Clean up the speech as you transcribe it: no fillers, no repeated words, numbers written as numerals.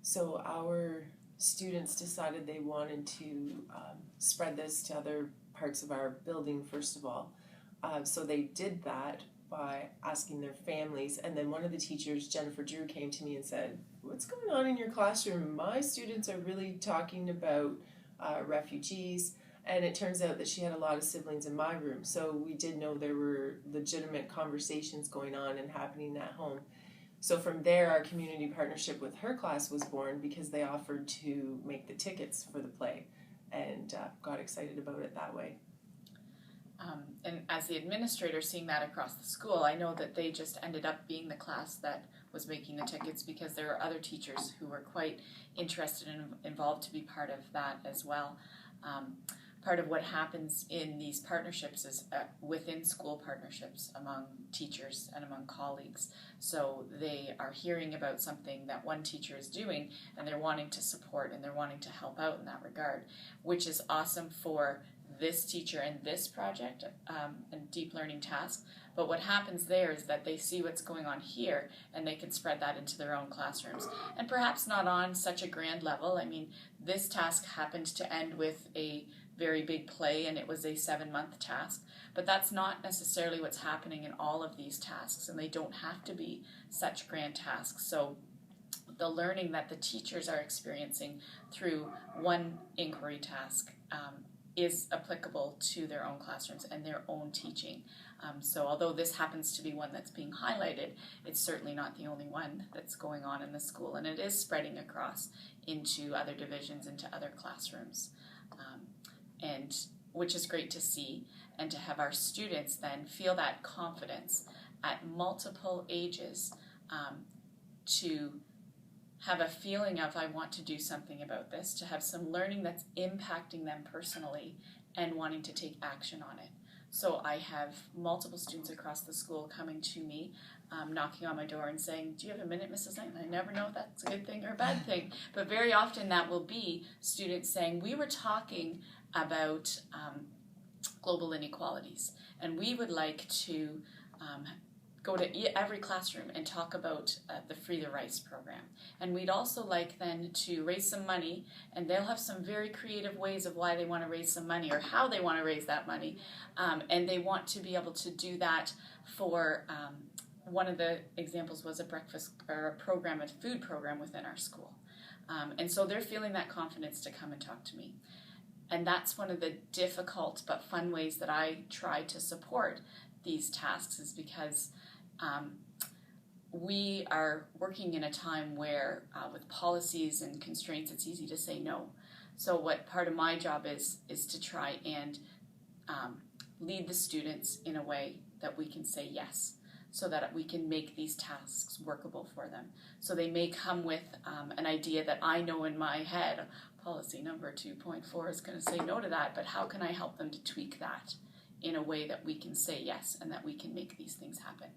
So our students decided they wanted to spread this to other parts of our building first of all. So they did that by asking their families, and then one of the teachers, Jennifer Drew, came to me and said, "What's going on in your classroom? My students are really talking about refugees." And it turns out that she had a lot of siblings in my room, so we did know there were legitimate conversations going on and happening at home. So from there, our community partnership with her class was born because they offered to make the tickets for the play, and got excited about it that way. And as the administrator seeing that across the school, I know that they just ended up being the class that was making the tickets because there are other teachers who were quite interested and involved to be part of that as well. Part of what happens in these partnerships is within school partnerships among teachers and among colleagues. So they are hearing about something that one teacher is doing and they're wanting to support and they're wanting to help out in that regard, which is awesome for this teacher and this project and deep learning task. But what happens there is that they see what's going on here and they can spread that into their own classrooms. And perhaps not on such a grand level. I mean, this task happened to end with a very big play and it was a 7-month task, but that's not necessarily what's happening in all of these tasks, and they don't have to be such grand tasks. So the learning that the teachers are experiencing through one inquiry task is applicable to their own classrooms and their own teaching. So although this happens to be one that's being highlighted, it's certainly not the only one that's going on in the school, and it is spreading across into other divisions, into other classrooms. And which is great to see, and to have our students then feel that confidence at multiple ages to have a feeling of, I want to do something about this, to have some learning that's impacting them personally and wanting to take action on it. So I have multiple students across the school coming to me, knocking on my door and saying, "Do you have a minute, Mrs. Knight?" And I never know if that's a good thing or a bad thing, but very often that will be students saying, "We were talking about global inequalities, and we would like to go to every classroom and talk about the Free the Rice program. And we'd also like then to raise some money, and they'll have some very creative ways of why they want to raise some money or how they want to raise that money. And they want to be able to do that for, one of the examples was a breakfast or a program, a food program within our school. And so they're feeling that confidence to come and talk to me. And that's one of the difficult but fun ways that I try to support these tasks, is because we are working in a time where with policies and constraints it's easy to say no. So what part of my job is to try and lead the students in a way that we can say yes, so that we can make these tasks workable for them. So they may come with an idea that I know in my head, policy number 2.4 is going to say no to that, but how can I help them to tweak that in a way that we can say yes and that we can make these things happen?